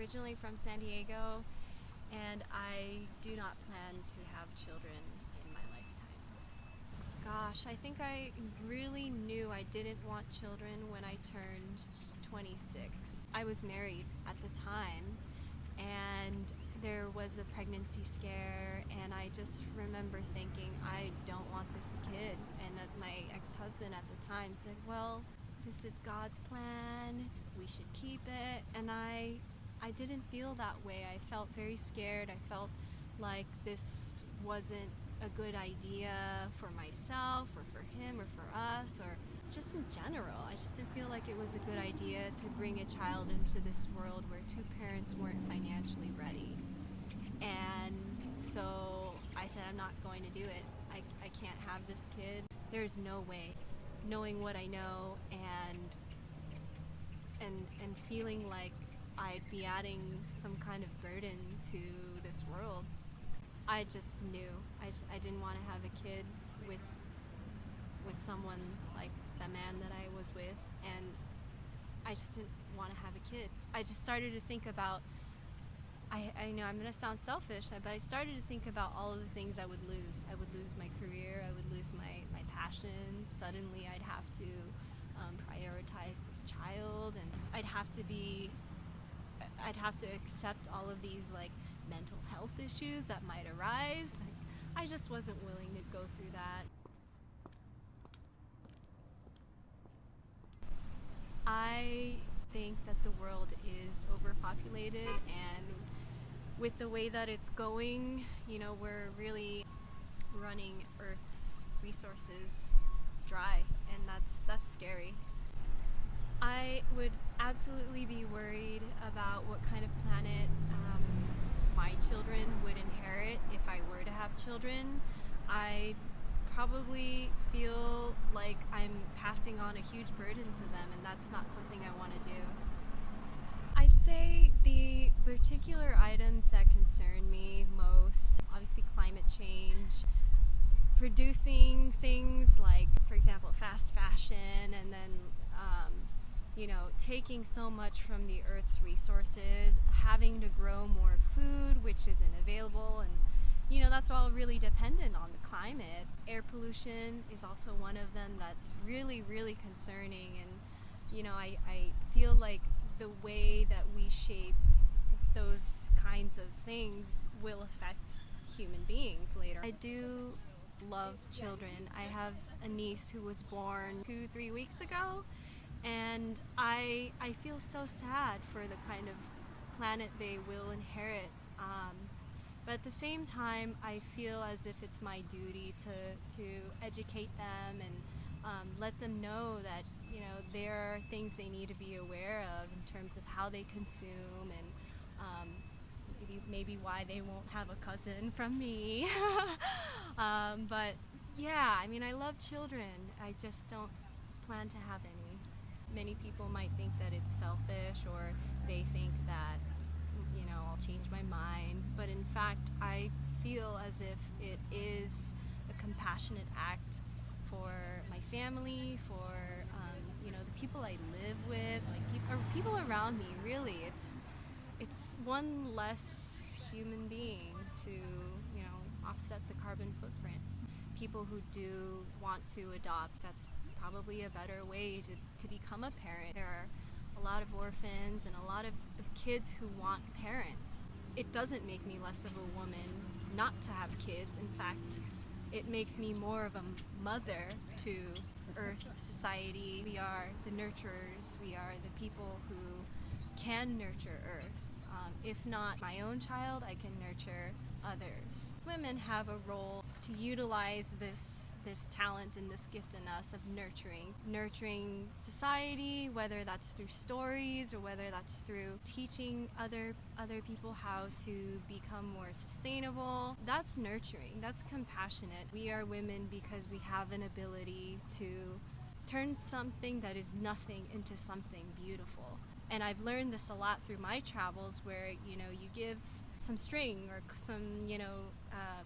originally from San Diego, and I do not plan to have children in my lifetime. Gosh, I think I really knew I didn't want children when I turned 26. I was married at the time, and there was a pregnancy scare, and I just remember thinking, I don't want this kid. And my ex-husband at the time said, well, this is God's plan, we should keep it. And I didn't feel that way. I felt very scared. I felt like this wasn't a good idea for myself or for him or for us, or just in general. I just didn't feel like it was a good idea to bring a child into this world where two parents weren't financially ready. And so I said, I'm not going to do it. I can't have this kid. There's no way. Knowing what I know and feeling like I'd be adding some kind of burden to this world, I just knew I didn't want to have a kid with someone like the man that I was with, and I just didn't want to have a kid. I just started to think about, I know I'm going to sound selfish, but I started to think about all of the things I would lose. I would lose my career, I would lose my passions. Suddenly I'd have to prioritize this child, and I'd have to accept all of these like mental health issues that might arise. Like, I just wasn't willing to go through that. I think that the world is overpopulated, and with the way that it's going, we're really running Earth's resources dry, and that's scary. I would absolutely be worried about what kind of planet my children would inherit if I were to have children. I probably feel like I'm passing on a huge burden to them, and that's not something I want to do. I'd say the particular items that concern me most, obviously climate change, producing things like, for example, fast fashion, and then taking so much from the Earth's resources, having to grow more food which isn't available, and that's all really dependent on the climate. Air pollution is also one of them that's really, really concerning, and I feel like the way that we shape those kinds of things will affect human beings later. I do love children. I have a niece who was born 2-3 weeks ago, and I feel so sad for the kind of planet they will inherit. But at the same time, I feel as if it's my duty to educate them and let them know that there are things they need to be aware of in terms of how they consume, and maybe why they won't have a cousin from me. But yeah, I love children. I just don't plan to have any. Many people might think that it's selfish, or they think that I'll change my mind, but in fact I feel as if it is a compassionate act for my family, for the people I live with, like people around me. Really, it's one less human being to offset the carbon footprint. People who do want to adopt, that's probably a better way to become a parent. There are a lot of orphans and a lot of kids who want parents. It doesn't make me less of a woman not to have kids. In fact, it makes me more of a mother to Earth, society. We are the nurturers. We are the people who can nurture Earth. If not my own child, I can nurture others. Women have a role to utilize this talent and this gift in us of nurturing society, whether that's through stories or whether that's through teaching other people how to become more sustainable. That's nurturing, that's compassionate. We are women because we have an ability to turn something that is nothing into something beautiful. And I've learned this a lot through my travels, where you give some string or some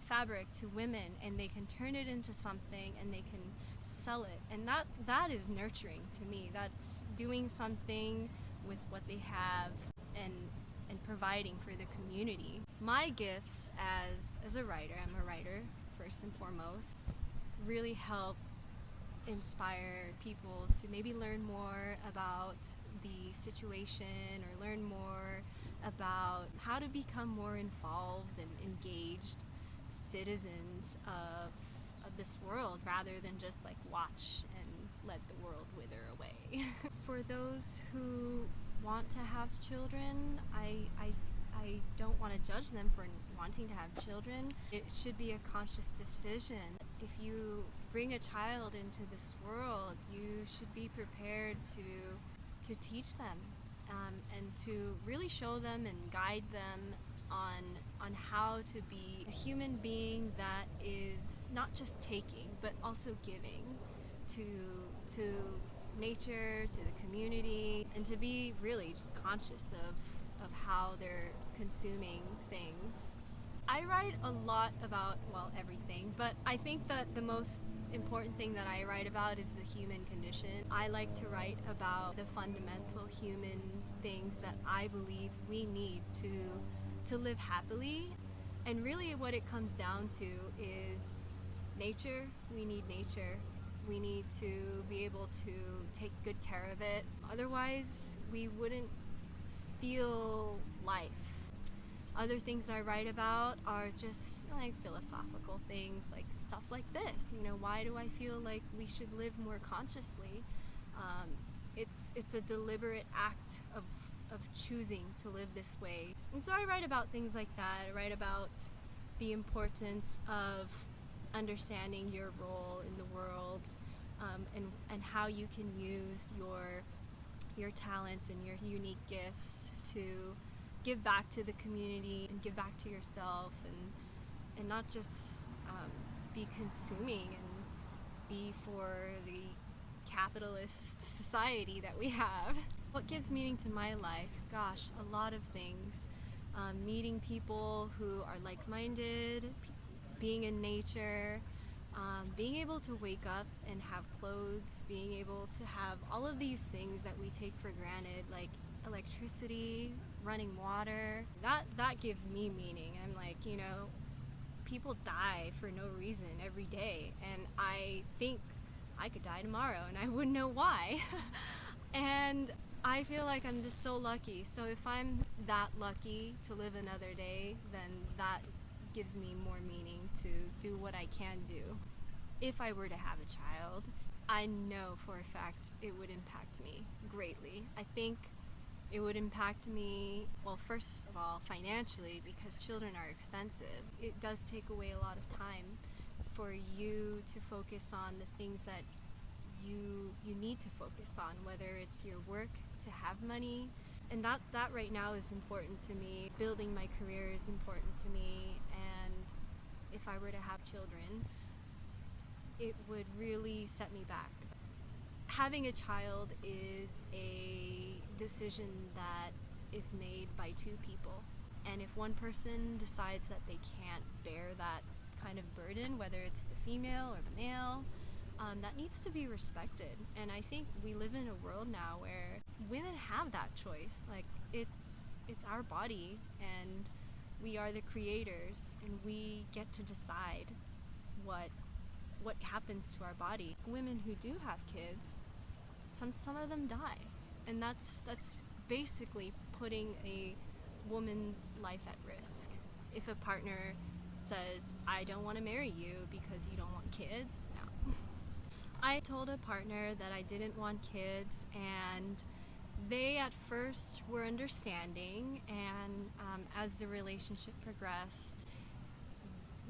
fabric to women, and they can turn it into something, and they can sell it, and that is nurturing to me. That's doing something with what they have and and providing for the community. My gifts as a writer, I'm a writer first and foremost, really help inspire people to maybe learn more about the situation or learn more about how to become more involved and engaged citizens of this world rather than just like watch and let the world wither away. For those who want to have children, I don't want to judge them for wanting to have children. It should be a conscious decision. If you bring a child into this world, you should be prepared to teach them and to really show them and guide them on how to be a human being that is not just taking but also giving to nature, to the community, and to be really just conscious of how they're consuming things. I write a lot about, well, everything, but I think that the most important thing that I write about is the human condition. I like to write about the fundamental human things that I believe we need to live happily. And really what it comes down to is nature. We need nature. We need to be able to take good care of it. Otherwise, we wouldn't feel life. Other things I write about are just like philosophical things, like stuff like this. You know, why do I feel like we should live more consciously? It's a deliberate act of choosing to live this way. And so I write about things like that. I write about the importance of understanding your role in the world, and how you can use your talents and your unique gifts to give back to the community and give back to yourself, and not just be consuming and be for the capitalist society that we have. What gives meaning to my life? Gosh, a lot of things. Meeting people who are like-minded, being in nature, being able to wake up and have clothes, being able to have all of these things that we take for granted, like electricity, running water. That gives me meaning. I'm like, you know, people die for no reason every day, and I think I could die tomorrow and I wouldn't know why. And I feel like I'm just so lucky. So if I'm that lucky to live another day, then that gives me more meaning to do what I can do. If I were to have a child, I know for a fact it would impact me greatly. I think it would impact me, well, first of all, financially, because children are expensive. It does take away a lot of time for you to focus on the things that you need to focus on, whether it's your work, to have money. And that right now is important to me. Building my career is important to me, and if I were to have children, it would really set me back. Having a child is a decision that is made by two people, and if one person decides that they can't bear that kind of burden, whether it's the female or the male, that needs to be respected. And I think we live in a world now where women have that choice. Like, it's our body, and we are the creators, and we get to decide what happens to our body. Women who do have kids, some of them die, and that's basically putting a woman's life at risk. If a partner says, I don't want to marry you because you don't want kids, no. I told a partner that I didn't want kids, and they at first were understanding, and as the relationship progressed,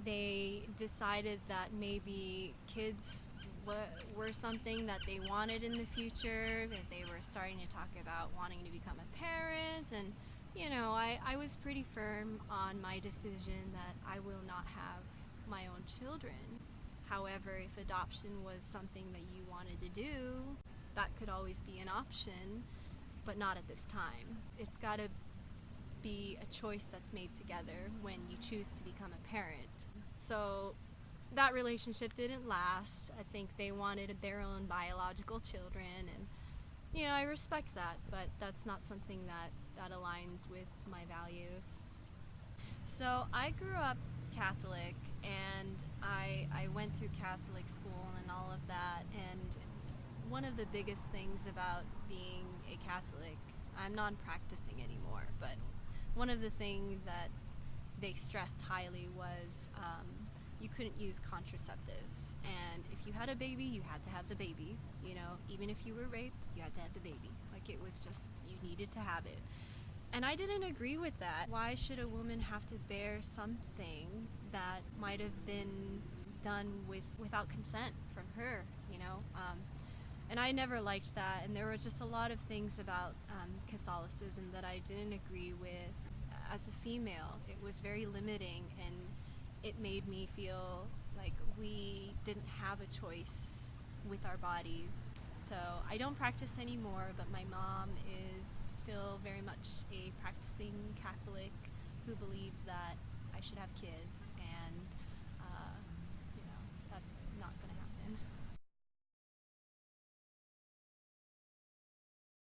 they decided that maybe kids were something that they wanted in the future, as they were starting to talk about wanting to become a parent. And you know, I was pretty firm on my decision that I will not have my own children. However, if adoption was something that you wanted to do, that could always be an option, but not at this time. It's got to be a choice that's made together when you choose to become a parent. So that relationship didn't last. I think they wanted their own biological children, I respect that, but that's not something that aligns with my values. So I grew up Catholic, and I went through Catholic school and all of that. And one of the biggest things about being a Catholic, I'm non-practicing anymore, but one of the things that they stressed highly was you couldn't use contraceptives. And if you had a baby, you had to have the baby. Even if you were raped, you had to have the baby. Like, it was just, you needed to have it. And I didn't agree with that. Why should a woman have to bear something that might have been done without consent from her, you know? And I never liked that. And there were just a lot of things about Catholicism that I didn't agree with as a female. It was very limiting, and it made me feel like we didn't have a choice with our bodies. So I don't practice anymore, but my mom is still very much a practicing Catholic who believes that I should have kids, and that's not going to